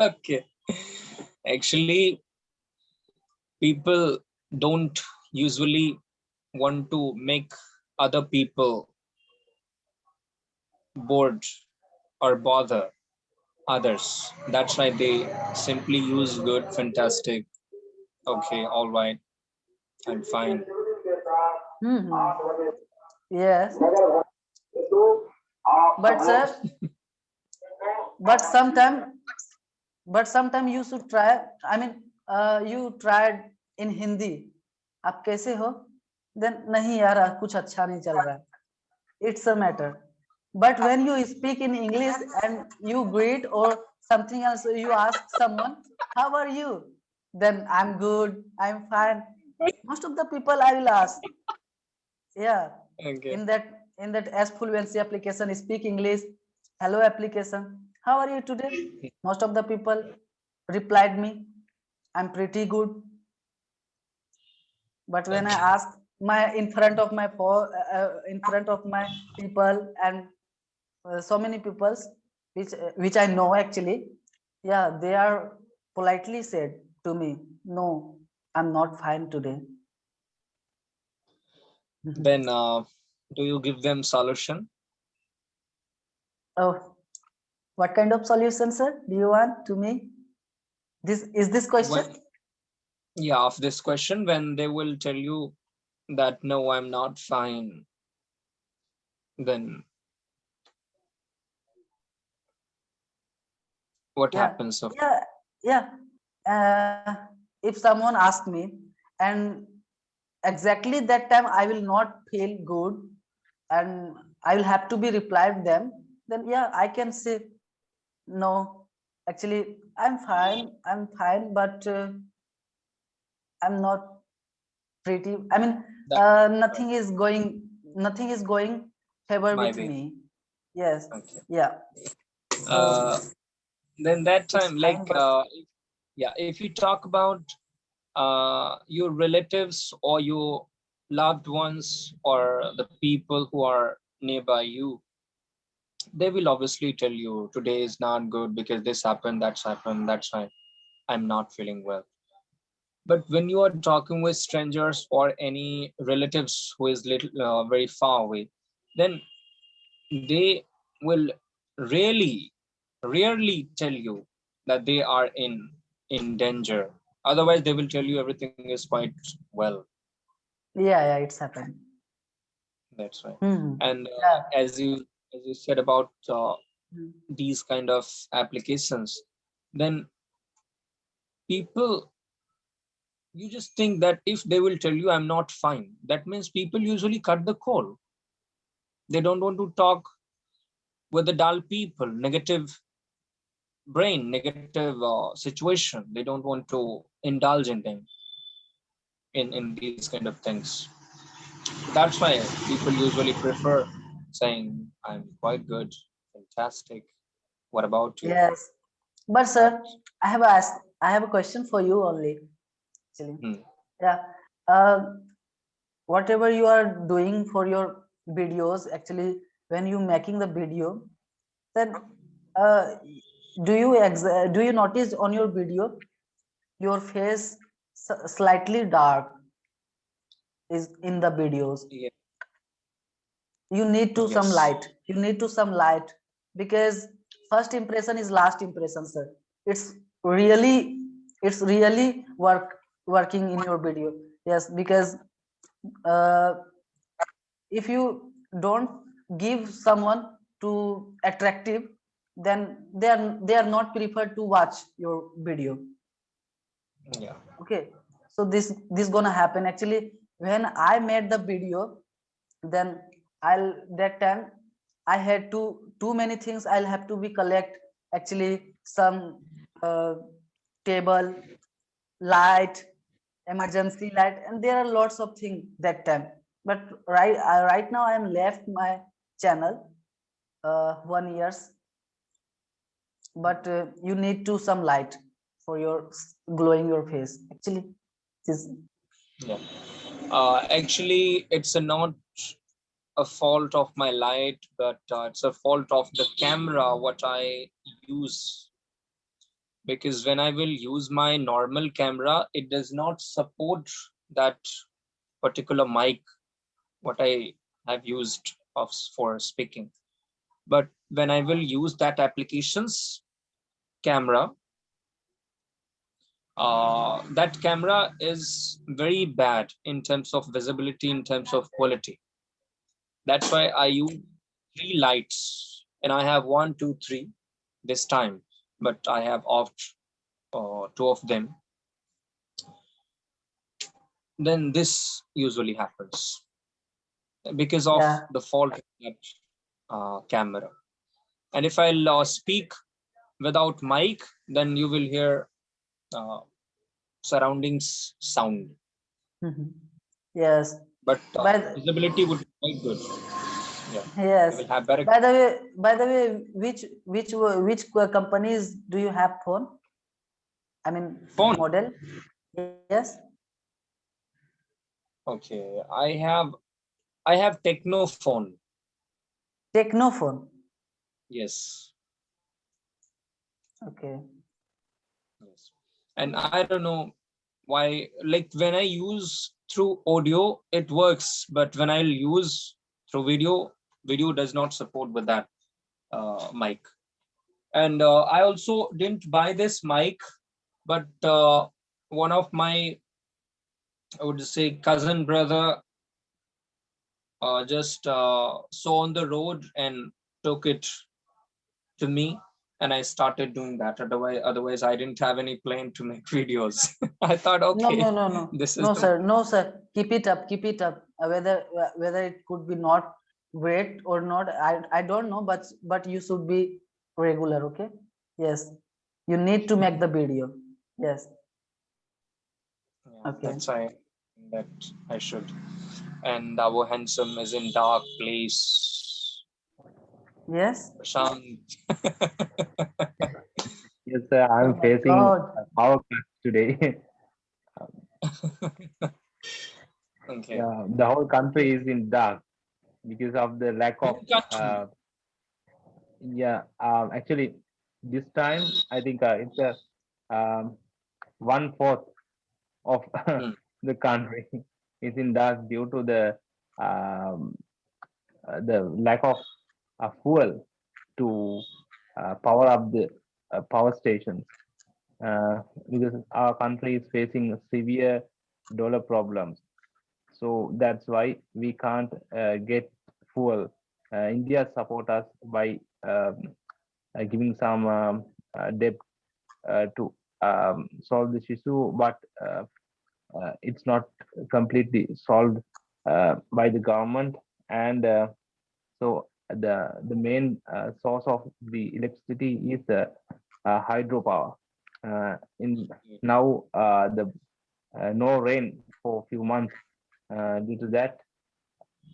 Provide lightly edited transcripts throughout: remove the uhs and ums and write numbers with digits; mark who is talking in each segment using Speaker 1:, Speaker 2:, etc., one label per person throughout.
Speaker 1: Okay. Actually, people don't usually want to make other people bored or bother others. That's why they simply use good, fantastic, okay, all right, I'm fine.
Speaker 2: Hmm. Yes, but sir, but sometime, but sometime you should try. I mean, you tried in Hindi. आप कैसे हो? Then नहीं यार कुछ अच्छा नहीं चल रहा है. It's a matter. But when you speak in English and you greet or something else, you ask someone, "How are you?" Then I'm good. I'm fine. Most of the people I will ask, yeah,
Speaker 1: Okay.
Speaker 2: in that S fluency application, speak English. Hello application. How are you today? Most of the people replied me, I'm pretty good. But when I
Speaker 1: Okay.
Speaker 2: ask my in front of my people and so many peoples which I know actually, yeah, they are politely said to me, no, I'm not fine today.
Speaker 1: Then do you give them solution?
Speaker 2: Oh, what kind of solution, sir? Do you want to me? This question?
Speaker 1: When, yeah, of this question, when they will tell you that no, I'm not fine, then what
Speaker 2: Yeah,
Speaker 1: happens of
Speaker 2: yeah, yeah. If someone asks me, and exactly that time I will not feel good, and I will have to be replied them, then yeah, I can say no. Actually, I'm fine. I'm fine, but I'm not pretty. I mean,
Speaker 1: that? Right.
Speaker 2: nothing is going favor
Speaker 1: My
Speaker 2: with
Speaker 1: way.
Speaker 2: me. Yes,
Speaker 1: Okay.
Speaker 2: yeah. So
Speaker 1: Uh, then that
Speaker 2: it's
Speaker 1: time,
Speaker 2: fine,
Speaker 1: like,
Speaker 2: but
Speaker 1: yeah, if you talk about your relatives or your loved ones or the people who are nearby you, they will obviously tell you today is not good because this happened, that's why I'm not feeling well. But when you are talking with strangers or any relatives who is little very far away, then they will really rarely tell you that they are in danger. Otherwise they will tell you everything is quite well.
Speaker 2: yeah, yeah, it's happened.
Speaker 1: That's right.
Speaker 2: Hmm.
Speaker 1: And
Speaker 2: Yeah.
Speaker 1: as you said about
Speaker 2: Hmm.
Speaker 1: these kind of applications, then people, you just think that if they will tell you I'm not fine, that means people usually cut the call. They don't want to talk with the dull people, negative brain, negative situation. They don't want to indulge in them in these kind of things. That's why people usually prefer saying I'm quite good, fantastic. What about you?
Speaker 2: Yes. But
Speaker 1: That.
Speaker 2: sir, I have a question for you only. Actually,
Speaker 1: Hmm.
Speaker 2: yeah. Uh, Whatever you are doing for your videos, actually, when you making the video, then uh, do you notice on your video your face slightly dark is in the videos?
Speaker 1: Yeah.
Speaker 2: You need to some
Speaker 1: Yes.
Speaker 2: light. You need to some light because first impression is last impression, sir. It's really it's really working in your video. Yes, because uh, if you don't give someone to attractive, then they are not preferred to watch your video.
Speaker 1: Yeah.
Speaker 2: Okay, so this gonna happen actually. When I made the video, then I'll that time I had to too many things I'll have to be collect, actually, some uh, table, light, emergency light, and there are lots of things that time. But right now I am left my channel 1 years, but you need to some light for your glowing your face actually. This
Speaker 1: Yeah. Actually, it's a not a fault of my light, but it's a fault of the camera what I use because when I will use my normal camera, it does not support that particular mic what I have used for speaking. But when I will use that application's camera, that camera is very bad in terms of visibility, in terms of quality. That's why I use three lights, and I have one, two, three this time, but I have off two of them. Then this usually happens because of
Speaker 2: Yeah.
Speaker 1: the fault of that camera. And if I'll speak without mic, then you will hear uh, surroundings sound,
Speaker 2: Mhm. Yes.
Speaker 1: but
Speaker 2: By the,
Speaker 1: visibility would be quite good. Yeah, you
Speaker 2: yes.
Speaker 1: will have better.
Speaker 2: By the way, which companies do you have phone? I mean,
Speaker 1: Phone.
Speaker 2: model. Yes.
Speaker 1: Okay, I have Techno phone.
Speaker 2: Techno phone.
Speaker 1: Yes,
Speaker 2: Okay.
Speaker 1: yes. And I don't know why. Like when I use through audio, it works, but when I'll use through video, video does not support with that mic. And I also didn't buy this mic, but one of my, I would say, cousin brother just saw on the road and took it to me, and I started doing that. Otherwise I didn't have any plan to make videos. I thought,
Speaker 2: No, no,
Speaker 1: okay,
Speaker 2: no, no,
Speaker 1: this is
Speaker 2: no,
Speaker 1: the
Speaker 2: sir, no, sir. Keep it up, keep it up. Whether it could be not great or not, I don't know, but you should be regular, okay? Yes, you need to make the video. Yes,
Speaker 1: yeah,
Speaker 2: okay.
Speaker 1: that's I that I should. And our handsome is in dark place.
Speaker 2: Yes.
Speaker 1: Prashant.
Speaker 3: Yes,
Speaker 2: Oh
Speaker 3: I'm
Speaker 2: my
Speaker 3: facing
Speaker 2: God.
Speaker 3: a power cut today.
Speaker 1: Okay.
Speaker 3: Yeah, the whole country is in dark because of the lack of.
Speaker 1: Which country?
Speaker 3: Yeah, actually, this time I think it's a one fourth of
Speaker 1: Hmm.
Speaker 3: the country is in dark due to the lack of fuel to power up the power stations. Because our country is facing severe dollar problems. So that's why we can't get fuel. India support us by giving some debt to solve this issue, but it's not completely solved by the government. And so the main source of the electricity is the hydropower. In now the no rain for a few months. Due to that,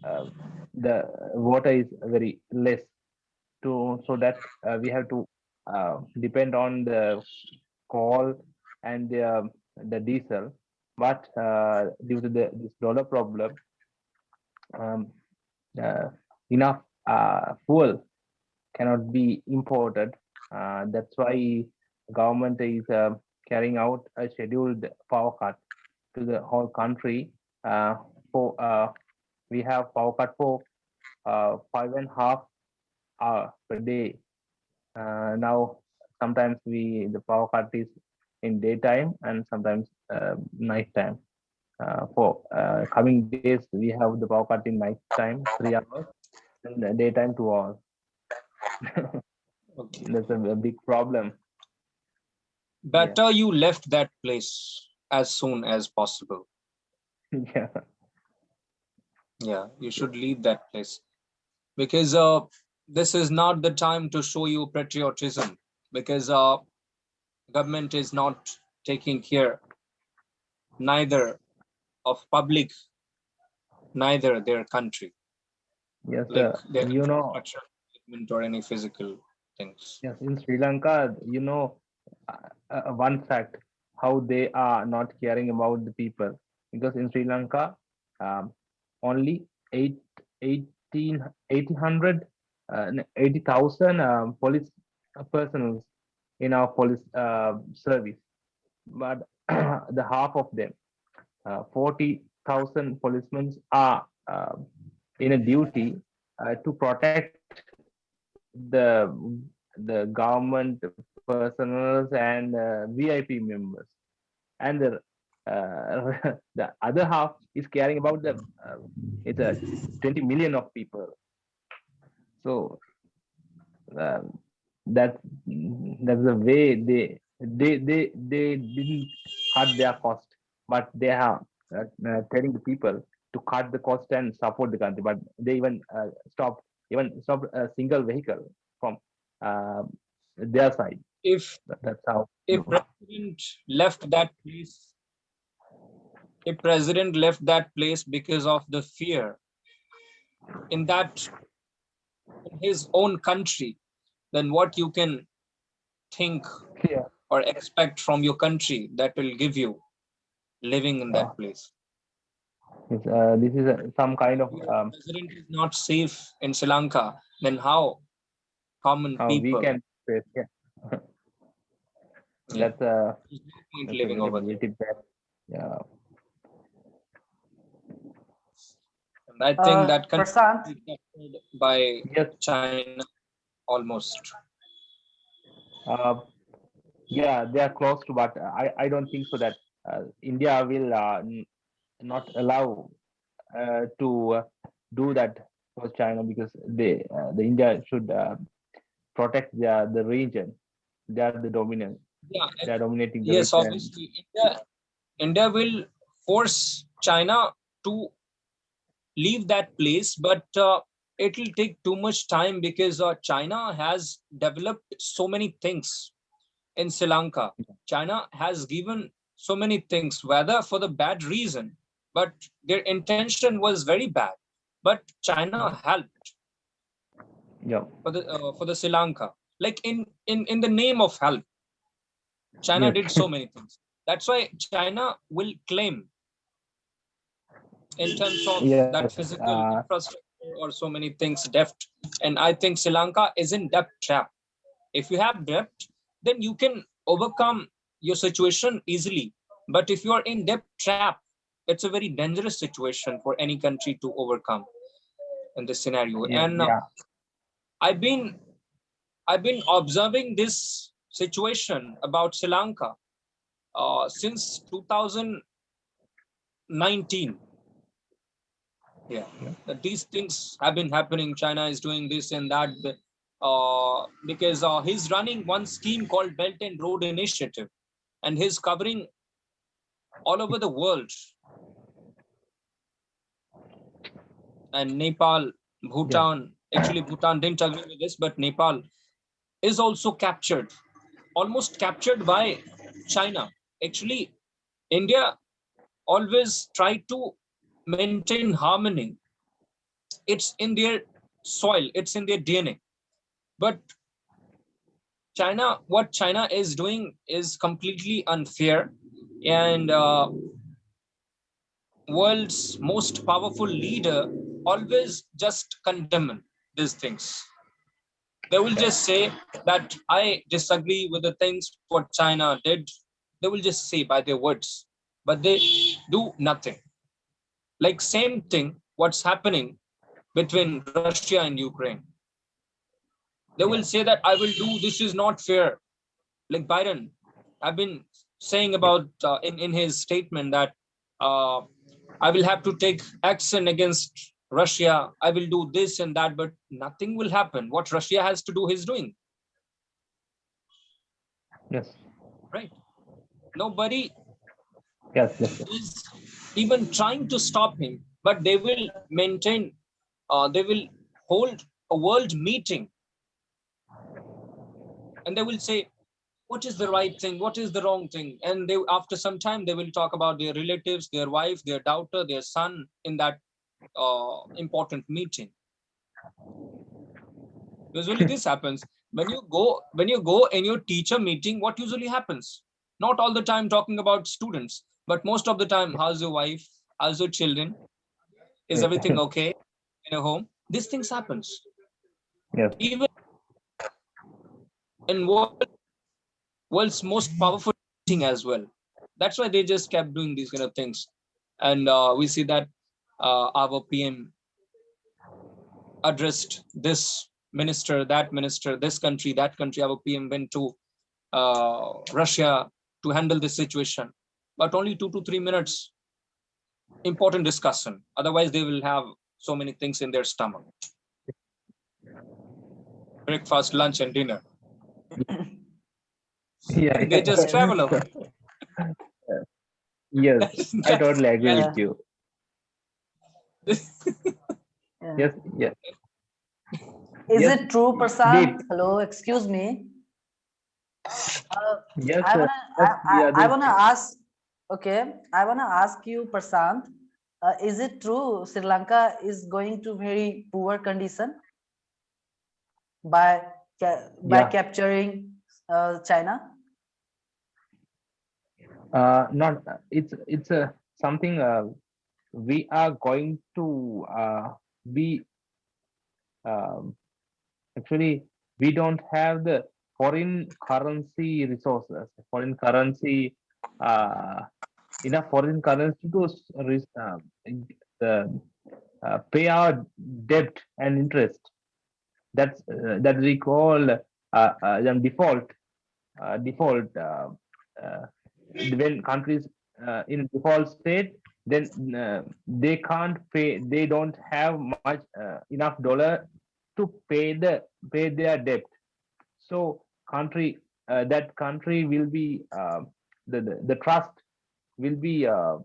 Speaker 3: uh, the water is very less. So that we have to depend on the coal and the diesel. But due to this dollar problem, um, uh, enough fuel cannot be imported. That's why government is carrying out a scheduled power cut to the whole country. For We have power cut for 5.5 hours per day. Now sometimes the power cut is in daytime and sometimes night time. For coming days, we have the power cut in night time 3 hours and daytime 2 hours.
Speaker 1: Okay.
Speaker 3: That's a big problem. Yeah,
Speaker 1: Better you left that place as soon as possible.
Speaker 3: yeah,
Speaker 1: Yeah, you should leave that place because this is not the time to show you patriotism, because government is not taking care neither of public, neither their country,
Speaker 3: yes.
Speaker 1: like their
Speaker 3: You know,
Speaker 1: infrastructure development or any physical things.
Speaker 3: yes, in Sri Lanka, one fact how they are not caring about the people, because in Sri Lanka, um, only eight, 1800, 80,000 police personnel in our police service, but the half of them, 40,000 policemen are in a duty to protect the the government personals and VIP members, and the other half is caring about the it's a 20 million of people. So uh, that's that's the way they didn't cut their cost, but they are telling the people to cut the cost and support the country, but they even stopped a single vehicle from uh, their side.
Speaker 1: If
Speaker 3: That's how.
Speaker 1: if president left that place, if president left that place because of the fear in that in his own country, then what you can think
Speaker 3: Yeah.
Speaker 1: or expect from your country that will give you living in
Speaker 3: uh,
Speaker 1: that place?
Speaker 3: this is some kind of
Speaker 1: Your president is not safe in Sri Lanka, then how common
Speaker 3: how we
Speaker 1: people?
Speaker 3: can face. Yeah.
Speaker 1: Yeah,
Speaker 3: that's a
Speaker 1: there's no point
Speaker 3: that's a
Speaker 1: living
Speaker 3: very
Speaker 1: over there.
Speaker 3: very bad. Yeah.
Speaker 1: And I think that country
Speaker 2: Prashant,
Speaker 1: will be captured by
Speaker 3: Yes.
Speaker 1: China almost.
Speaker 3: uh, yeah, they are close to, but I don't think so that India will not allow to do that for China, because the India should protect the region. They are the dominant.
Speaker 1: Yeah,
Speaker 3: They are dominating the
Speaker 1: yes,
Speaker 3: region.
Speaker 1: obviously, India will force China to leave that place, but it will take too much time because China has developed so many things in Sri Lanka. China has given so many things, whether for the bad reason, but their intention was very bad. But China helped
Speaker 3: Yeah.
Speaker 1: for the Sri Lanka, like in the name of help. China
Speaker 3: Yes.
Speaker 1: did so many things. That's why China will claim in terms of
Speaker 3: Yes.
Speaker 1: that physical infrastructure or so many things debt. And I think Sri Lanka is in debt trap. If you have debt, then you can overcome your situation easily. But if you are in debt trap, it's a very dangerous situation for any country to overcome in this scenario. And
Speaker 3: Yeah.
Speaker 1: I've been I've been observing this situation about Sri Lanka since 2019. Yeah,
Speaker 3: Yeah.
Speaker 1: that these things have been happening. China is doing this and that because he's running one scheme called Belt and Road Initiative, and he's covering all over the world. And Nepal,
Speaker 3: Yeah.
Speaker 1: Bhutan, actually Bhutan didn't agree with this, but Nepal is also captured, almost captured by China. Actually, India always try to maintain harmony. It's in their soil, it's in their DNA. But what China is doing is completely unfair, and world's most powerful leader always just condemn these things. They will just say that I disagree with the things what China did. They will just say by their words, but they do nothing. Like same thing, what's happening between Russia and Ukraine. They will
Speaker 3: Yeah.
Speaker 1: say that I will do this is not fair. Like Biden, I've been saying
Speaker 3: Yeah.
Speaker 1: about in his statement that uh, I will have to take action against Russia. I will do this and that, but nothing will happen. What Russia has to do, he's doing,
Speaker 3: Yes.
Speaker 1: right? Nobody
Speaker 3: Yes. Yes. Yes.
Speaker 1: is even trying to stop him, but they will maintain, they will hold a world meeting, and they will say, what is the right thing, what is the wrong thing, and they after some time they will talk about their relatives, their wife, their daughter, their son in that important meeting. Usually this happens when you go in your teacher meeting. What usually happens? Not all the time talking about students, but most of the time, how's your wife, how's your children, is
Speaker 3: Yes.
Speaker 1: everything okay in your home? These things happens
Speaker 3: Yes.
Speaker 1: even in world. world's most powerful meeting as well. That's why they just kept doing these kind of things. And we see that our PM addressed this minister, this country, that country. Our PM went to Russia to handle this situation, but only 2 to 3 minutes important discussion. Otherwise, they will have so many things in their stomach: breakfast, lunch, and dinner.
Speaker 3: Yeah,
Speaker 1: They just
Speaker 2: Yes.
Speaker 1: travel away.
Speaker 3: yes, I
Speaker 1: That's
Speaker 3: totally agree
Speaker 1: that's
Speaker 3: with
Speaker 2: Yeah.
Speaker 3: you.
Speaker 2: Yeah.
Speaker 3: Yes, yes,
Speaker 2: Is
Speaker 3: yes,
Speaker 2: it true,
Speaker 3: deep.
Speaker 2: Prasant? Hello, excuse me. Uh,
Speaker 3: Yes,
Speaker 2: I wanna
Speaker 3: yes, we are
Speaker 2: I
Speaker 3: doing.
Speaker 2: wanna ask. Okay, I wanna ask you, Prasant. Is it true Sri Lanka is going to very poor condition by by
Speaker 3: Yeah,
Speaker 2: capturing China?
Speaker 3: not it's a something we are going to be um, actually we don't have the foreign currency resources, foreign currency uh, enough foreign currency to the, pay our debt and interest. That's that we call default default when countries in default state, then they can't pay, they don't have much enough dollar to pay their debt. So country that country will be the trust will be uh,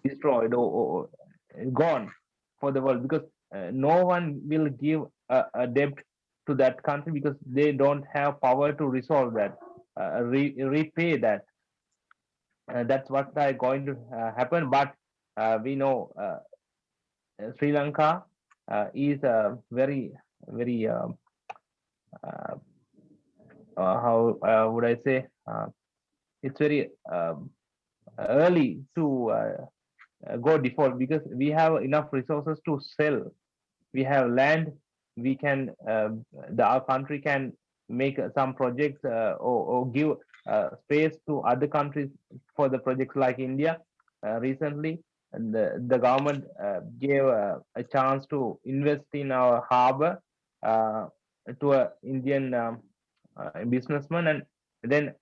Speaker 3: destroyed or gone for the world, because no one will give a debt to that country because they don't have power to resolve that, repay that. That's what are going to happen. But we know Sri Lanka is very very uh, how would I say, it's very early to go default because we have enough resources to sell. We have land. We can our country can make some projects or give space to other countries for the projects like India. Recently, and the government gave a chance to invest in our harbor uh, to a Indian businessman, and then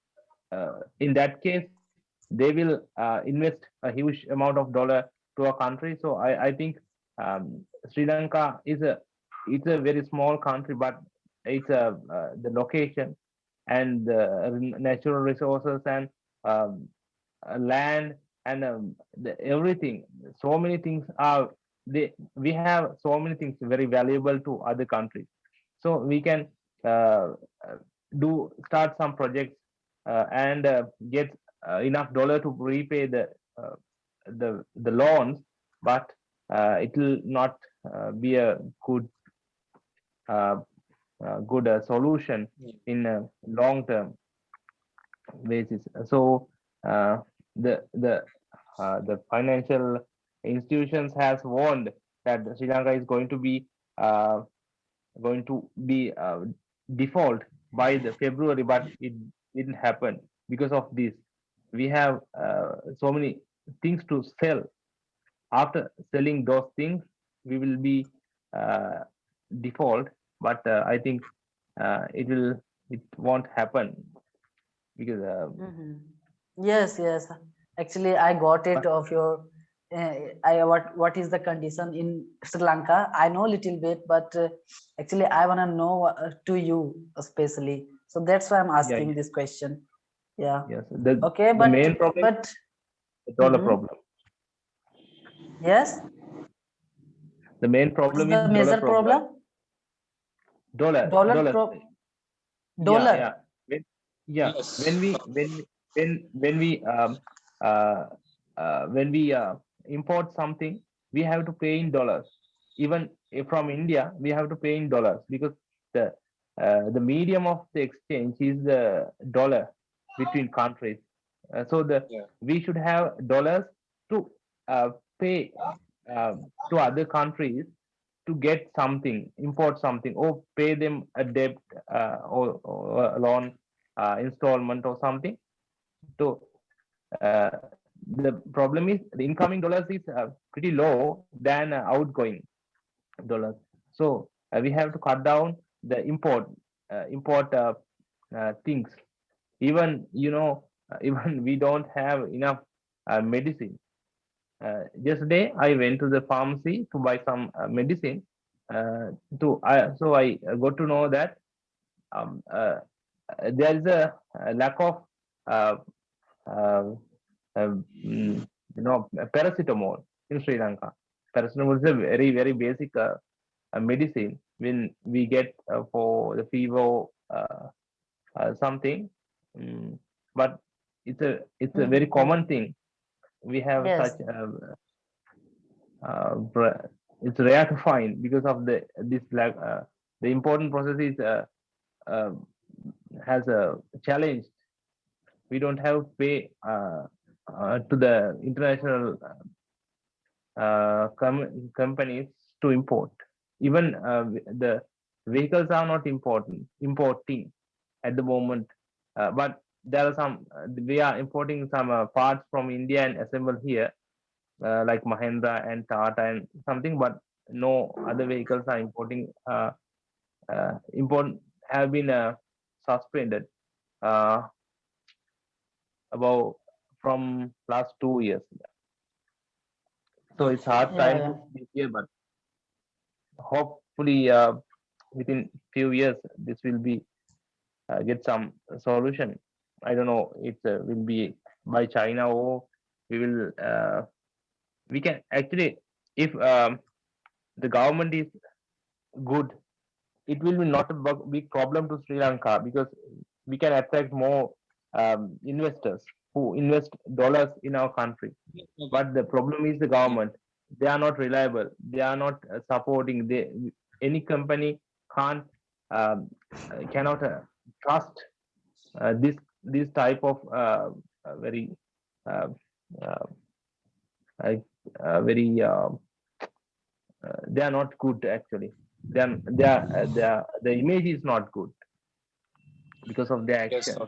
Speaker 3: in that case they will invest a huge amount of dollar to a country. So I think Sri Lanka is a, it's a very small country, but it's a the location and the natural resources and um, land and everything. So many things are they. We have so many things very valuable to other countries. So we can uh, uh, do start some projects and get enough dollar to repay uh, the loans, but it will not be a good uh, good solution in a long term basis. So uh, the financial institutions has warned that Sri Lanka is uh, going to be default by the February, but it didn't happen because of this. We have so many things to sell. After selling those things, we will be uh, default, but I think it won't happen because
Speaker 2: Hmm. Yes, yes. Actually, I got it
Speaker 3: but
Speaker 2: of your. I what is the condition in Sri Lanka? I know a little bit, but actually, I wanna know to you especially. So that's why I'm
Speaker 3: yeah,
Speaker 2: asking this question. Yeah.
Speaker 3: yes,
Speaker 2: Okay,
Speaker 3: the main problem is
Speaker 2: but
Speaker 3: the dollar
Speaker 2: mm-hmm.
Speaker 3: problem.
Speaker 2: Yes.
Speaker 3: The main
Speaker 2: What is
Speaker 3: problem is
Speaker 2: the
Speaker 3: dollar
Speaker 2: major
Speaker 3: problem.
Speaker 2: problem?
Speaker 3: Dollar. Yeah,
Speaker 2: Dollar.
Speaker 3: yeah. When, yeah,
Speaker 1: yes.
Speaker 3: when we uh, when we import something, we have to pay in dollars. Even if from India, we have to pay in dollars because the the medium of the exchange is the dollar between countries. So the
Speaker 1: Yeah.
Speaker 3: we should have dollars to pay to other countries to get something, import something, or pay them a debt or a loan. installment or something. So uh, the problem is the incoming dollars is pretty low than outgoing dollars. So we have to cut down the import things. Even even we don't have enough medicine. Yesterday I went to the pharmacy to buy some medicine. So I got to know that um, uh, there is a lack of uh, uh, paracetamol in Sri Lanka. Paracetamol is a very very basic medicine when we get for the fever something. Mm, but it's a very
Speaker 2: Mhm.
Speaker 3: common thing. We have such
Speaker 2: Yes.
Speaker 3: it's rare to find because of this lack. The important process is uh, has a challenge. We don't have to pay to the international companies to import. Even the vehicles are not importing at the moment, but there are some. We are importing some parts from India and assemble here, like Mahindra and Tata and something, but no other vehicles are import have been suspended uh, about from last 2 years. So it's hard
Speaker 2: Yeah,
Speaker 3: time
Speaker 2: yeah.
Speaker 3: to speak here, but hopefully within few years this will be get some solution. I don't know it will be by China or we will we can actually if the government is good, it will be not a big problem to Sri Lanka because we can attract more investors who invest dollars in our country. But the problem is the government. They are not reliable. They are not supporting. Any company can't cannot trust this type of very uh, uh, uh, very they are not good actually. The image is not good because of their
Speaker 1: Yes,
Speaker 3: action.
Speaker 1: sir.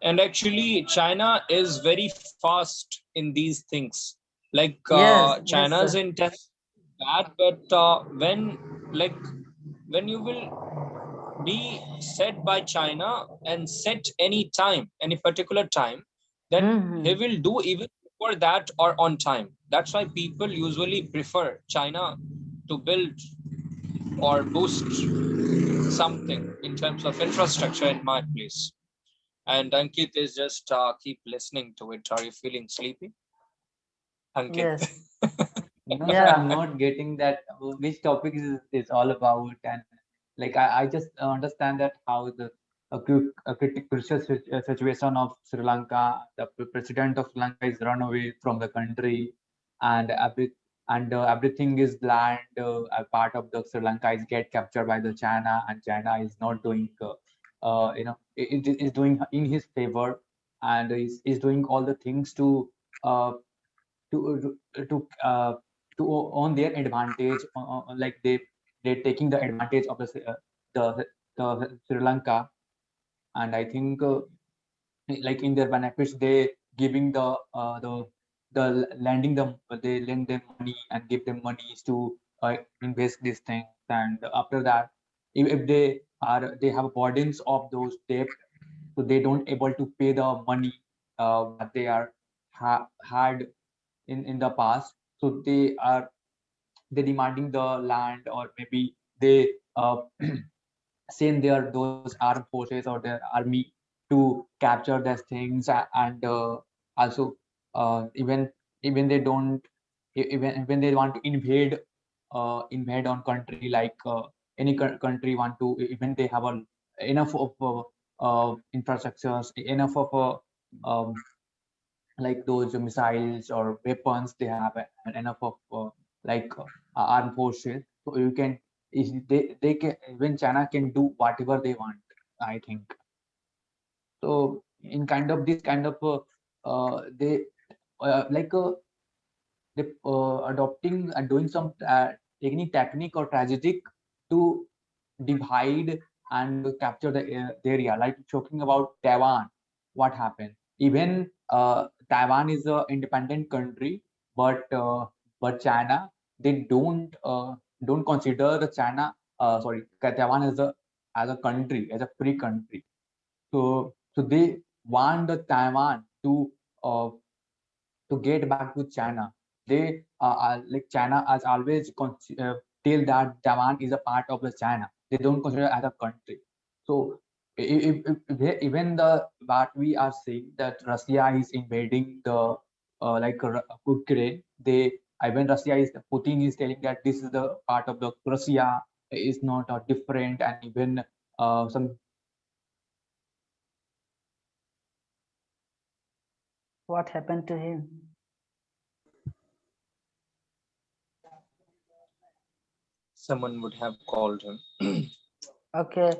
Speaker 1: And actually, China is very fast in these things. Like
Speaker 2: Yes, yes,
Speaker 1: China's
Speaker 2: sir.
Speaker 1: intent bad, but like when you will be set by China and set any time, any particular time, then he
Speaker 2: Mm-hmm.
Speaker 1: will do even before that or on time. That's why people usually prefer China to build or boost something in terms of infrastructure in my place. And Ankit is just keep listening to it. Are you feeling sleepy, Ankit?
Speaker 2: Yes.
Speaker 4: No, sir, I'm
Speaker 2: Yeah.
Speaker 4: not getting that which topic is all about, and like I just understand that how the crucial situation of Sri Lanka, the president of Sri Lanka is run away from the country, and everything is land. A part of the Sri Lanka is get captured by the China, and China is not doing, it is doing in his favor, and is doing all the things uh, to to own their advantage, like they're taking the advantage of the Sri Lanka, and I think like in their benefits they giving the lending them, they lend them money and give them monies to invest these things, and after that if they have burdens of those debt, so they don't able to pay the money what they are had in the past, so they demanding the land, or maybe they send those armed forces or their army to capture these things, and also even they don't even when they want to invade on country, like any country want to, even they have enough of infrastructures, enough of like those missiles or weapons they have, and enough of like armed forces, so you can they can, even China can do whatever they want, I think. So in kind of this kind of they like they adopting and doing some any technique or strategic to divide and capture the area. Like talking about Taiwan, what happened? Even Taiwan is an independent country, but China, they don't consider the China sorry, Taiwan as a country, as a free country. So they want the Taiwan uh, to get back to China. They like China has always tell that Taiwan is a part of the China. They don't consider it as a country. So even the what we are seeing that Russia is invading the Ukraine. They even Russia is Putin is telling that this is the part of the Russia is not different, and even some.
Speaker 2: What happened to him?
Speaker 1: Someone would have called him.
Speaker 2: Okay.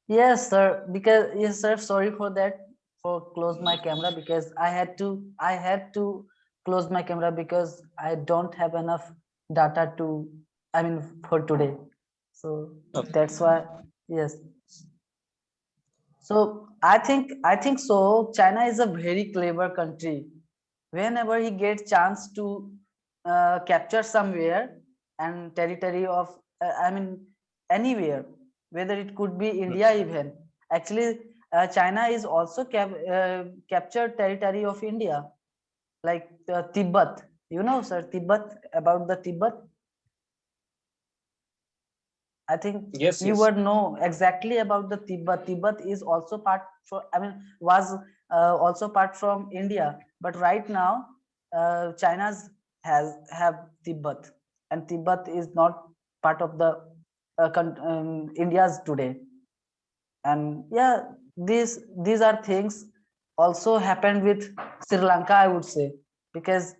Speaker 2: Yes, sir. Because yes, sir. Sorry for that. For close my camera because I had to close my camera because I don't have enough data to. I mean for today. So
Speaker 1: Okay.
Speaker 2: that's why. Yes. So I think so. China is a very clever country. Whenever he gets chance to capture somewhere and territory of I mean anywhere, whether it could be India even. Actually, China is also captured territory of India, like Tibet. You know, sir, Tibet, about the Tibet. I think
Speaker 1: Yes,
Speaker 2: you
Speaker 1: yes.
Speaker 2: would know exactly about the Tibet. Tibet is also part for, I mean, was also part from India, but right now, China's have Tibet, and Tibet is not part of the India's today. And yeah, these are things also happened with Sri Lanka, I would say, because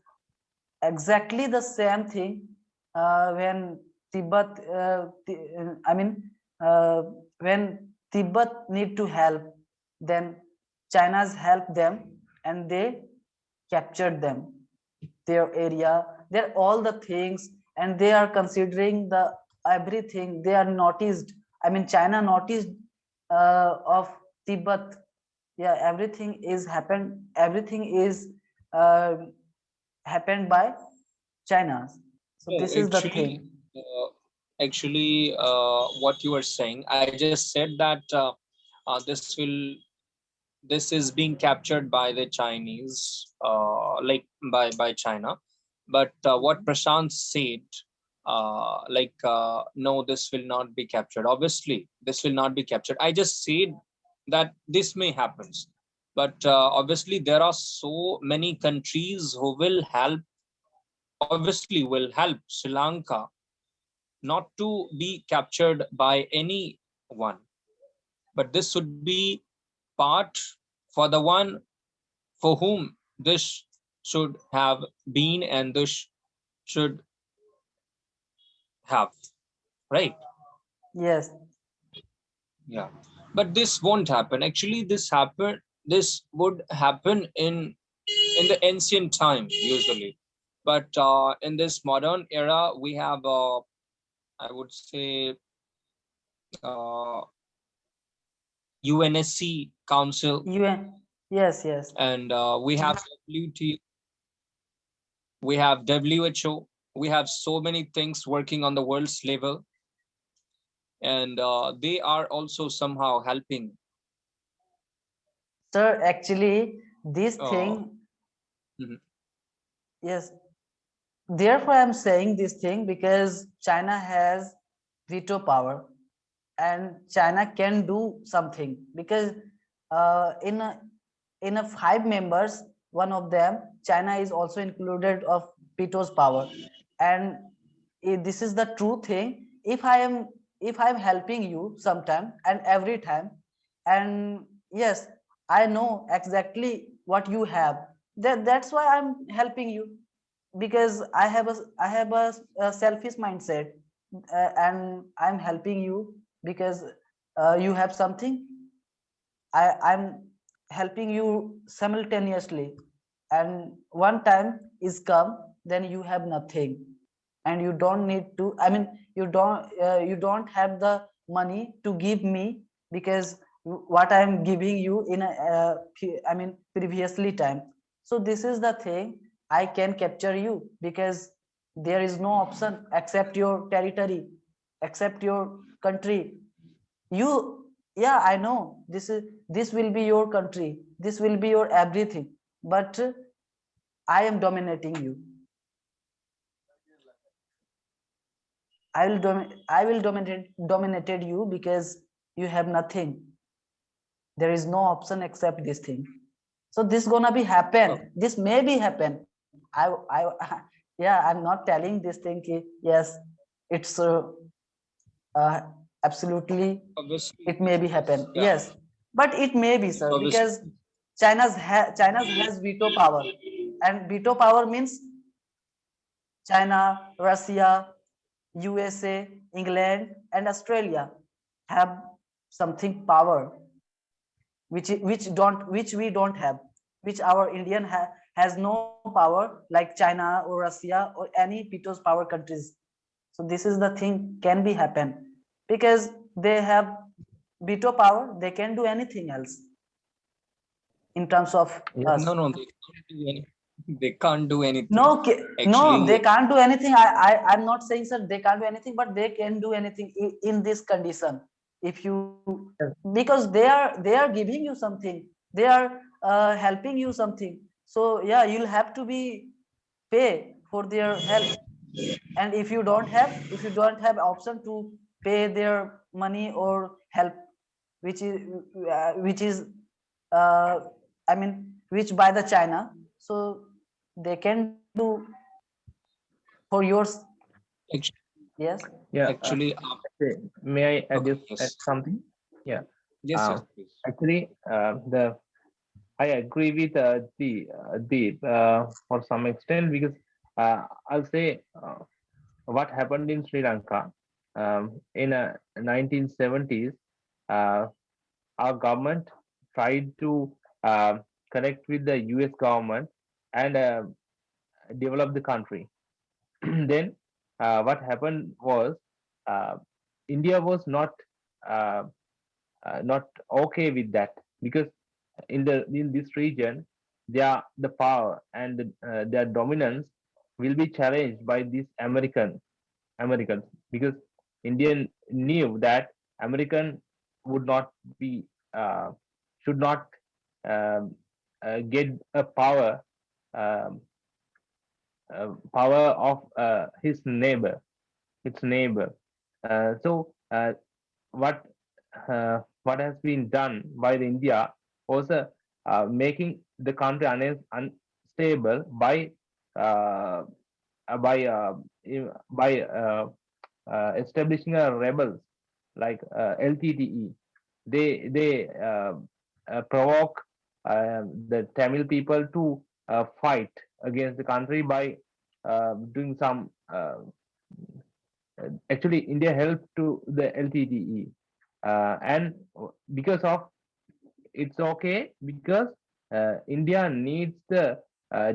Speaker 2: exactly the same thing when Tibet, I mean, when Tibet need to help, then China's help them and they captured them, their area, their all the things, and they are considering the everything. They are noticed. I mean, China noticed of Tibet. Yeah, everything is happened. Everything is uh, happened by China. So
Speaker 1: No,
Speaker 2: this is the
Speaker 1: actually,
Speaker 2: thing.
Speaker 1: what you are saying, I just said that this is being captured by the Chinese, like by China. But what Prashant said, no, this will not be captured. Obviously, this will not be captured. I just said that this may happen, but obviously there are so many countries who will help. Obviously, will help Sri Lanka not to be captured by anyone, but this should be part for the one for whom this should have been and this should have, right?
Speaker 2: Yes,
Speaker 1: Yeah, but this won't happen. Actually, this would happen in the ancient time usually, but in this modern era we have I would say uh, UNSC Council,
Speaker 2: UN. Yes, yes.
Speaker 1: and we have WT, we have WHO, we have so many things working on the world's level, and they are also somehow helping.
Speaker 2: Sir, actually, this
Speaker 1: Uh,
Speaker 2: thing,
Speaker 1: mhm.
Speaker 2: yes. Therefore, I'm saying this thing because China has veto power and China can do something because in a 5 members, one of them, China is also included of veto's power. And this is the true thing. If I'm helping you sometime and every time, and yes, I know exactly what you have. That's why I'm helping you because I have a selfish mindset and I'm helping you because you have something. I'm helping you simultaneously, and one time is come, then you have nothing, and you don't need to. I mean, you don't have the money to give me because what I am giving you in a I mean previously time. So this is the thing, I can capture you because there is no option except your territory, except your country. You, yeah, I know this will be your country, this will be your everything, but I am dominating you. I will dominated you because you have nothing. There is no option except this thing. So this gonna be
Speaker 1: Oh,
Speaker 2: happen, this may be happen. I yeah, I'm not telling this thing ki, yes, it's uh, absolutely
Speaker 1: obviously,
Speaker 2: it may be happen,
Speaker 1: yeah,
Speaker 2: yes, but it may be, sir,
Speaker 1: obviously.
Speaker 2: because China's has veto power, and veto power means China, Russia, USA, England, and Australia have something power which we don't have, which our Indian has no power like China or Russia or any veto's power countries. So this is the thing can be happen because they have veto power, they can do anything else in terms of
Speaker 3: Yeah,
Speaker 2: us.
Speaker 1: No, no, they can't do any. They can't do
Speaker 2: No,
Speaker 1: anything.
Speaker 2: no, they
Speaker 1: Actually,
Speaker 2: can't do anything. I'm not saying, sir, they can't do anything, but they can do anything in this condition. If you,
Speaker 3: yeah,
Speaker 2: because they are giving you something, they are helping you something. So yeah, you'll have to be pay for their help. And if you don't have option to pay their money or help, which is which is uh, I mean which by the China, so they can do for yours.
Speaker 1: actually,
Speaker 2: Yes.
Speaker 3: yeah.
Speaker 1: actually,
Speaker 3: May I
Speaker 1: okay,
Speaker 3: just add
Speaker 1: yes,
Speaker 3: something? Yeah.
Speaker 1: yes,
Speaker 3: Uh,
Speaker 1: yes, please.
Speaker 3: Actually, the I agree with Deep for some extent because I'll say what happened in Sri Lanka in 1970s. Uh, our government tried to uh, connect with the US government and develop the country. Then what happened was uh, India was uh, not okay with that because in this region the power and their dominance will be challenged by these Americans because Indian knew that American would not be uh, should not um, get a um, power of its neighbor. So what what has been done by the India was making the country unstable uh, by uh, by establishing a rebels like LTTE. They provoke the Tamil people to fight against the country by doing some. Actually, India helped to the LTTE, and because of it's okay because India needs the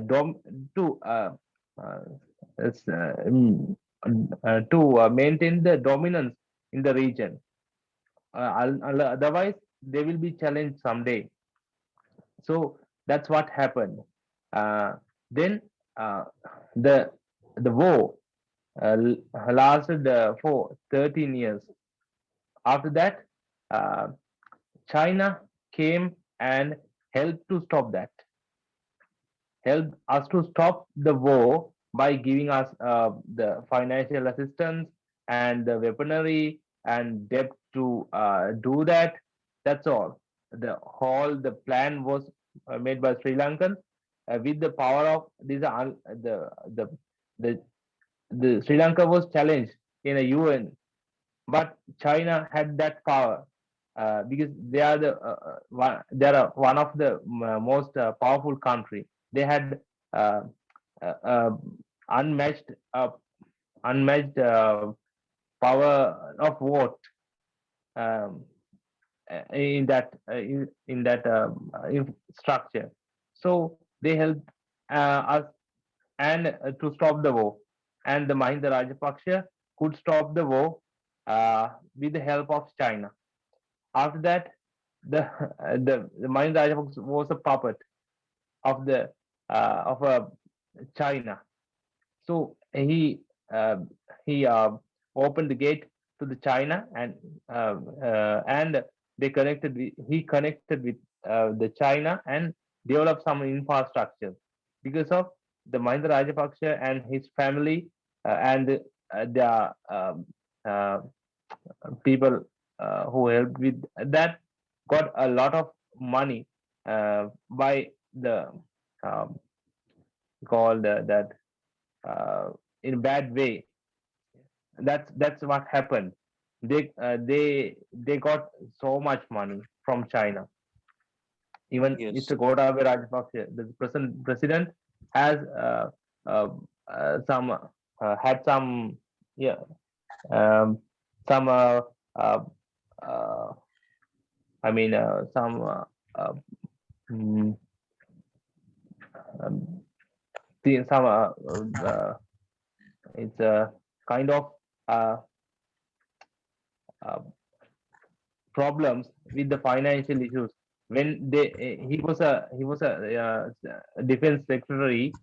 Speaker 3: dom to uh, s- uh, mm, to maintain the dominance in the region. Otherwise, they will be challenged someday. So that's what happened. Uh, then uh, the the war lasted for 13 years. After that, uh, China came and helped to stop that, helped us to stop the war by giving us the financial assistance and the weaponry and debt to do that. That's all. The plan was made by Sri Lankan with the power of these are the the Sri Lanka was challenged in a UN, but China had that power because they are they are one of the most powerful country. They had uh, uh, uh, unmatched uh, unmatched power of vote um, in that structure. So they helped us and to stop the war. And the Mahinda Rajapaksa could stop the war with the help of China. After that, the the Mahinda Rajapaksa was a puppet of the of China. So he opened the gate to the China, and they connected. He connected with the China and developed some infrastructure because of the Mahinda Rajapaksa and his family, and the uh, people who helped with that got a lot of money by the um, called that uh, in a bad way. That's what happened. They got so much money from China. Even
Speaker 1: Yes.
Speaker 3: Mr. Gotabaya Rajapaksa, the president, has some had some, yeah, um, some uh, uh, I mean uh, mm, um, some it's a kind of uh, uh, problems with the financial issues when he was a defense secretary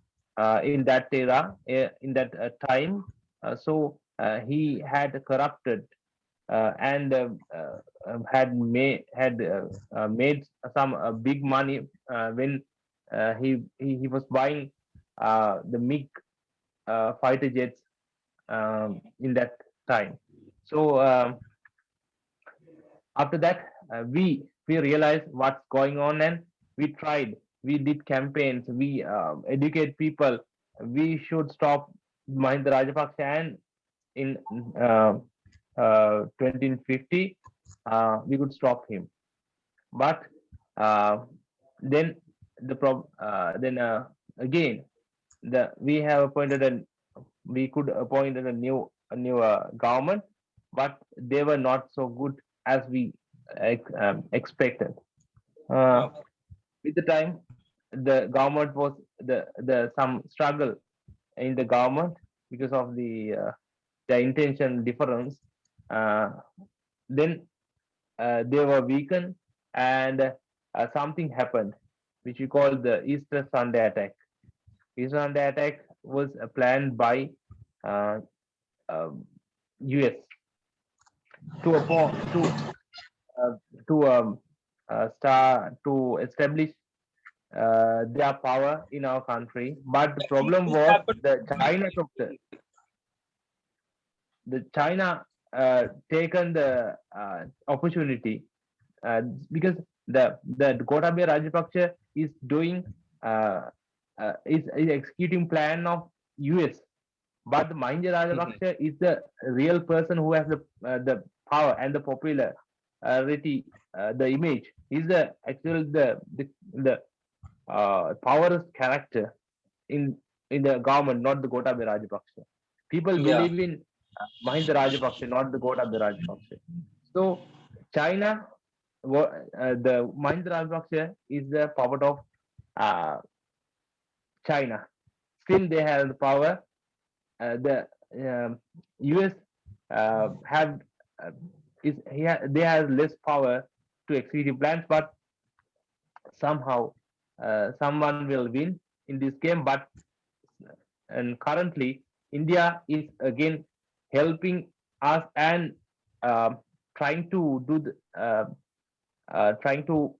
Speaker 3: in that era, in that time. So he had corrupted and made some big money when he was buying the MiG fighter jets in that time. So after that, we realized what's going on, and we did campaigns, we educate people. We should stop Mahinda Rajapaksa, and in uh, 2050 we could stop him. But uh, then then again, we have appointed a we could appoint a new government, but they were not so good as we expected. Uh,
Speaker 1: Okay.
Speaker 3: with the time, the government was the some struggle in the government because of the intention difference. Uh, then they were weakened, and something happened, which we call the Easter Sunday attack. Easter Sunday attack was planned by uh, US to uh, to establish their power in our country. But the
Speaker 1: I think
Speaker 3: problem
Speaker 1: this
Speaker 3: was
Speaker 1: happened
Speaker 3: the
Speaker 1: in
Speaker 3: China took the China taken the opportunity, because the Gotabaya Rajapaksa is doing is executing plan of US, but the Mahinda
Speaker 1: Mhm.
Speaker 3: Rajapaksa is the real person who has the power and the popularity, the image. He's the actual the powerless character in the government, not the Gotabaya Rajapaksa. People
Speaker 1: Yeah.
Speaker 3: believe in Mahinda Rajapaksa, not the Gotabaya Rajapaksa. So China, the Mahinda Rajapaksa is the puppet of uh, China. Still, they have the power. The US have they have less power to execute plans, but somehow someone will win in this game. But and currently, India is again helping us and uh, trying to trying to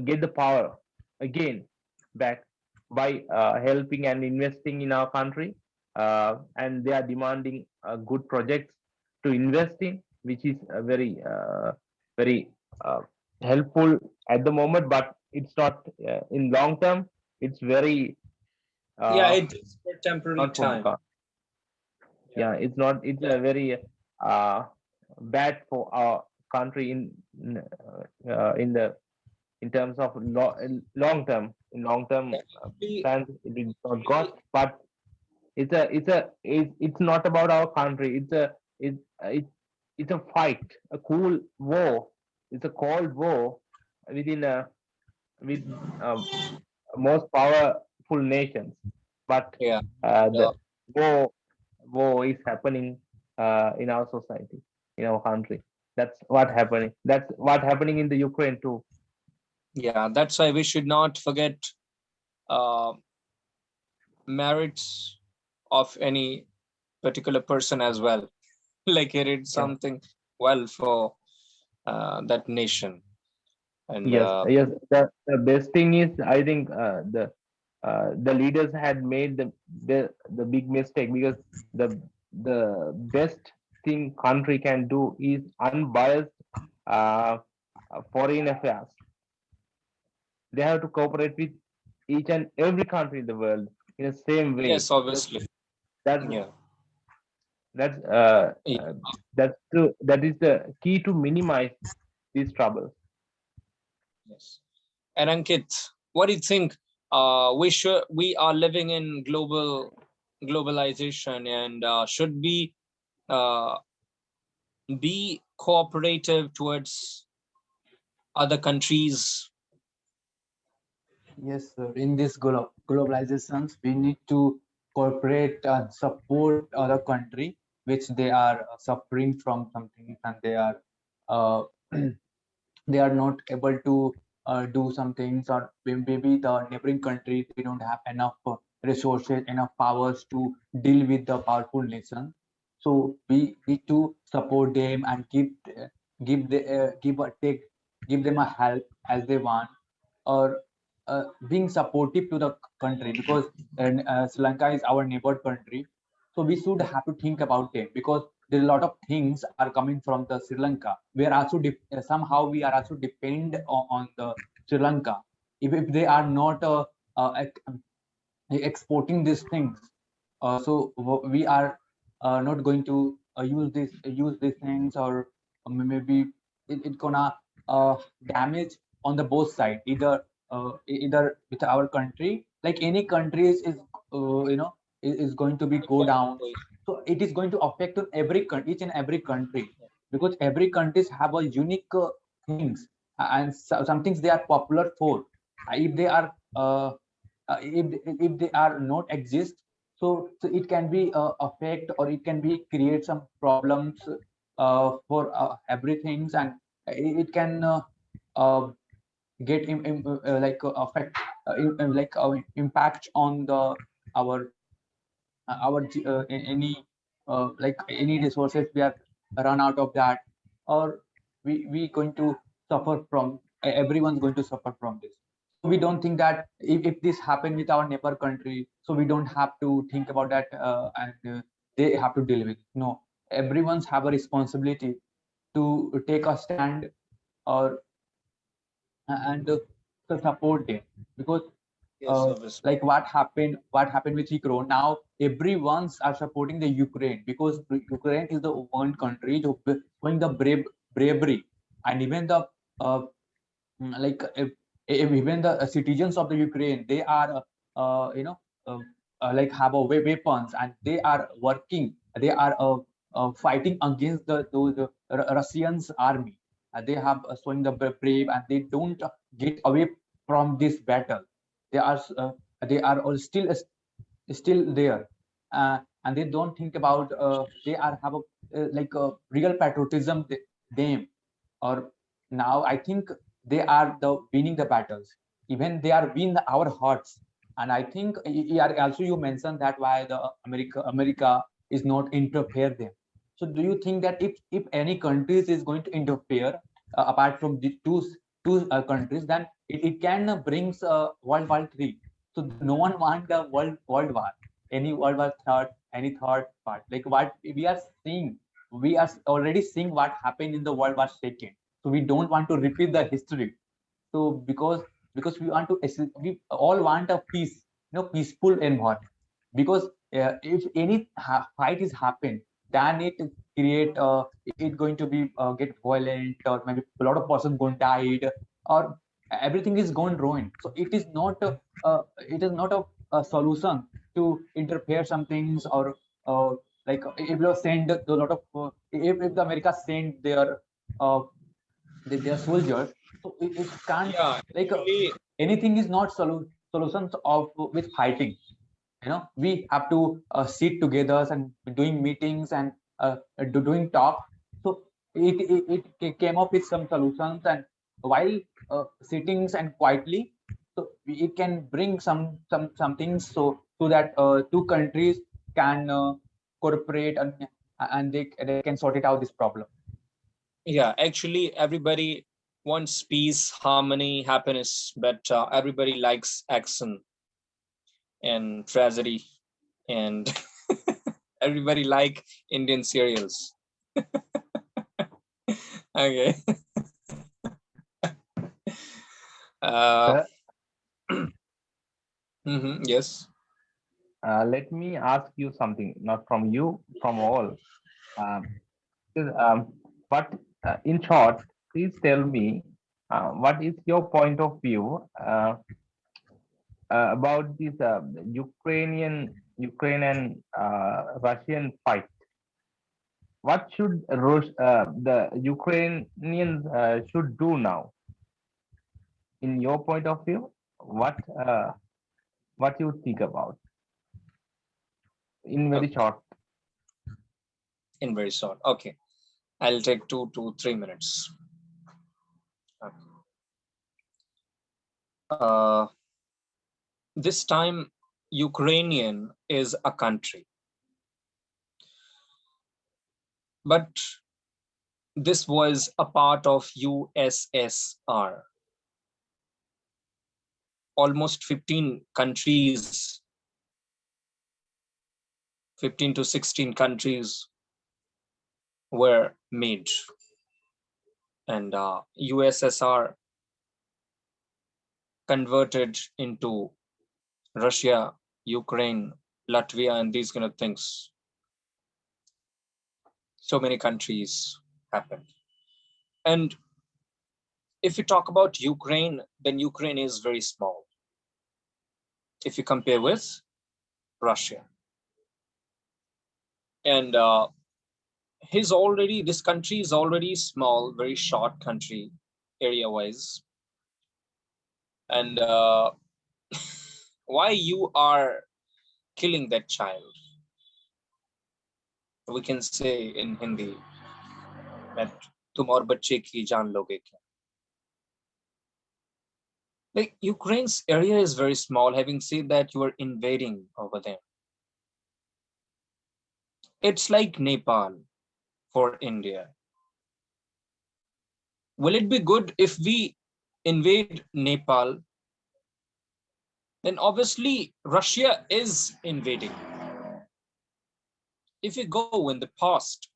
Speaker 3: get the power again back by helping and investing in our country, and they are demanding good projects to invest in, which is very uh, helpful at the moment, but it's not in long term. It's very
Speaker 1: Yeah,
Speaker 3: uh,
Speaker 1: it is for temporary
Speaker 3: not for the
Speaker 1: time. Yeah.
Speaker 3: yeah, it's not, it's
Speaker 1: Yeah.
Speaker 3: a very uh, bad for our country in the in terms of long term. In long term
Speaker 1: Yeah. We,
Speaker 3: plans, it is not got.
Speaker 1: we,
Speaker 3: But it's not about our country. It's it's a fight, a cool war. It's a cold war within with um, most powerful nations. But
Speaker 1: yeah.
Speaker 3: the
Speaker 1: Yeah.
Speaker 3: war is happening in our society, in our country. That's what happening. That's what happening in the Ukraine too.
Speaker 1: Yeah, that's why we should not forget uh, merits of any particular person as well. Like he did
Speaker 3: Yeah.
Speaker 1: something well for that nation. And
Speaker 3: Yes. Yes. The best thing is, I think the leaders had made the big mistake, because the best thing country can do is unbiased uh, foreign affairs. They have to cooperate with each and every country in the world in the same way.
Speaker 1: yes, obviously.
Speaker 3: That's
Speaker 1: Yeah.
Speaker 3: that's
Speaker 1: Yeah.
Speaker 3: that is the key to minimize these troubles.
Speaker 1: Yes. And Ankit, what do you think? We are living in globalization, and should we uh, be cooperative towards other countries?
Speaker 4: Yes, sir. In this globalizations, we need to cooperate and support other country which they are suffering from something, and they are uh, they are not able to do some things, or maybe the neighboring countries they don't have enough resources, enough powers to deal with the powerful nation. So we need to support them and give them a help as they want, or being supportive to the country, because Sri Lanka is our neighbor country. So we should have to think about them, because there are a lot of things are coming from the Sri Lanka. We are also somehow we are also depend on the Sri Lanka. If they are not exporting these things, so we are not going to use these things, or maybe it gonna damage on the both side, either with our country, like any countries is is going to be go down. So it is going to affect on each and every country, because every countries have a unique things, and some things they are popular for. If they are if they are not exist, so it can be affect, or it can be create some problems for everything, and it can uh, get like affect like impact on the our any like any resources we are run out of that, or we going to suffer from, everyone's going to suffer from this. So we don't think that if this happen with our neighbor country, so we don't have to think about that, and they have to deal with it. No, everyone's have a responsibility to take a stand, or and to support them, because
Speaker 1: Yes, obviously.
Speaker 4: like what happened with Ukraine. Now everyone's are supporting the Ukraine, because Ukraine is the one country showing the bravery, and even the uh, like even the citizens of the Ukraine, they are uh, like have a weapons, and they are working, they are fighting against the Russians army. They have showing the brave, and they don't get away from this battle. They are all still there, and they don't think about they are have a like a real patriotism them, or now I think they are the winning the battles, even they are win our hearts. And I think also you mentioned that why the America is not interfere them. So do you think that if any countries is going to interfere, apart from the two countries, then it can brings World War III? So no one want the world war, any World War third, any third part, like what we are seeing. We are already seeing what happened in the World War II. So we don't want to repeat the history. So because we want to, we all want a peace, peaceful environment. Because if any fight is happened, then it create it going to be get violent, or maybe a lot of person going died, or everything is going ruined. So it is not a solution to interfere some things, or like if you send a lot of if the America send uh, their soldiers, so it can't
Speaker 1: Yeah,
Speaker 4: like
Speaker 1: actually,
Speaker 4: anything is not solutions of with fighting. We have to sit together and doing meetings, and doing talk. So it came up with some solutions, and while sitting and quietly, so it can bring some things, so that two countries can cooperate, and they can sort it out, this problem.
Speaker 1: Yeah, actually everybody wants peace, harmony, happiness, but everybody likes action and tragedy, and everybody like Indian serials. Okay. uh,
Speaker 3: Sir,
Speaker 1: yes.
Speaker 3: let me ask you something, not from you, from all. Um, but in short, please tell me what is your point of view about this Ukraine and Russian fight? What should the Ukrainians should do now? In your point of view, what you think about in very
Speaker 1: Okay.
Speaker 3: short?
Speaker 1: In very short. Okay. I'll take 2 to 3 minutes. Okay. Uh, this time, Ukrainian is a country, but this was a part of USSR. Almost 15 countries, 15 to 16 countries were made, and USSR converted into Russia, Ukraine, Latvia, and these kind of things. So many countries happened. And if you talk about Ukraine, then Ukraine is very small if you compare with Russia. And this country is already small, very short country area wise. And why you are killing that child? We can say in Hindi that tum aur bacche ki jaan loge kya? Like, Ukraine's area is very small. Having said that, you are invading over there. It's like Nepal for India. Will it be good if we invade Nepal? Then obviously Russia is invading. If you go in the past,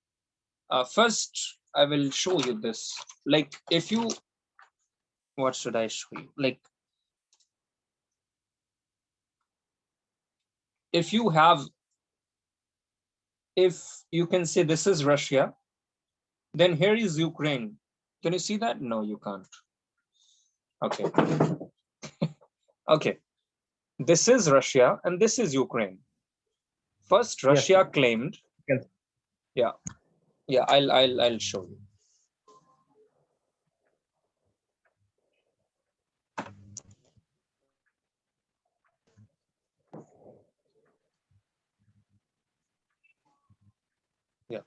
Speaker 1: first I will show you this. Like, if you, what should I show you? Like, if you have, if you can say this is Russia, then here is Ukraine. Can you see that? No, you can't. Okay. Okay. This is Russia and this is Ukraine. First, Russia
Speaker 3: Yes,
Speaker 1: claimed.
Speaker 3: yes.
Speaker 1: Yeah. Yeah, I'll show you. Yeah.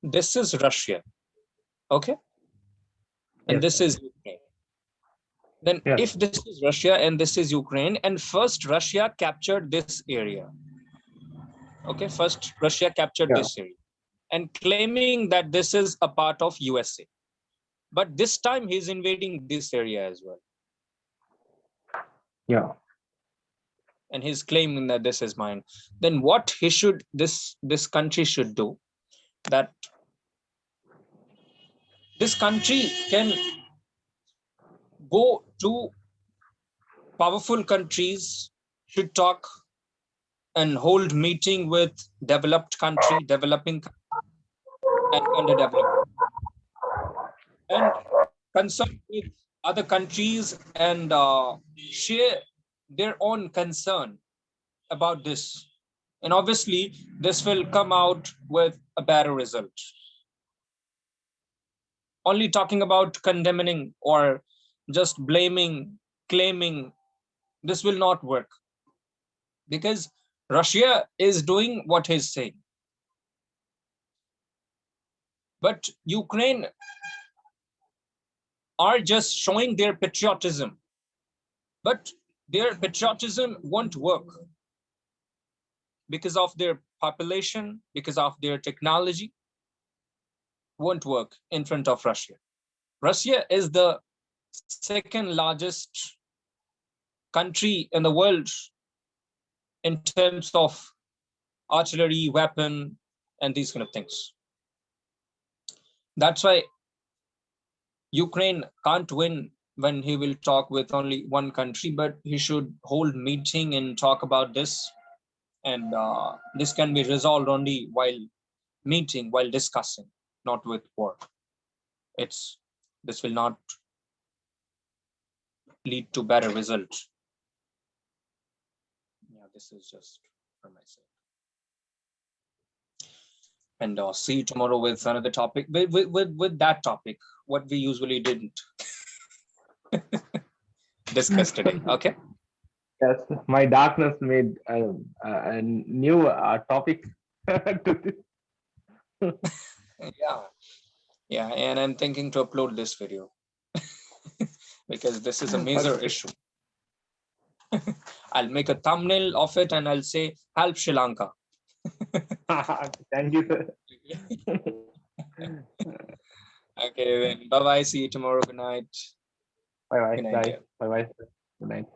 Speaker 1: This is Russia. Okay. And
Speaker 3: Yes,
Speaker 1: this is Ukraine. Then
Speaker 3: yes,
Speaker 1: if this is Russia and this is Ukraine, and first Russia captured this area. Okay, first Russia captured
Speaker 3: yeah,
Speaker 1: this area and claiming that this is a part of USA. But this time he's invading this area as well.
Speaker 3: yeah,
Speaker 1: And he's claiming that this is mine. Then what he should, this country should do, that this country can go to powerful countries, should talk and hold meeting with developed country, developing and underdeveloped, and consult with other countries and share their own concern about this. And obviously, this will come out with a better result. Only talking about condemning or just blaming, claiming, this will not work, because Russia is doing what he's saying. But Ukraine are just showing their patriotism, but their patriotism won't work because of their population, because of their technology, won't work in front of Russia. Russia is the second largest country in the world in terms of artillery, weapon, and these kind of things. That's why Ukraine can't win when he will talk with only one country, but he should hold meeting and talk about this. And this can be resolved only while meeting, while discussing, not with war. This will not lead to better results. Yeah, this is just for myself. And see you tomorrow with another topic. With that topic, what we usually didn't discuss today. Okay.
Speaker 3: Yes, my darkness made a new topic to this.
Speaker 1: Yeah, and I'm thinking to upload this video because this is a major issue. I'll make a thumbnail of it and I'll say help Sri Lanka.
Speaker 3: Thank you, sir.
Speaker 1: Okay, then bye bye. See you tomorrow. Good night.
Speaker 3: Bye bye,
Speaker 1: Good night,
Speaker 3: guys.
Speaker 1: dear.
Speaker 3: Bye bye. Good night.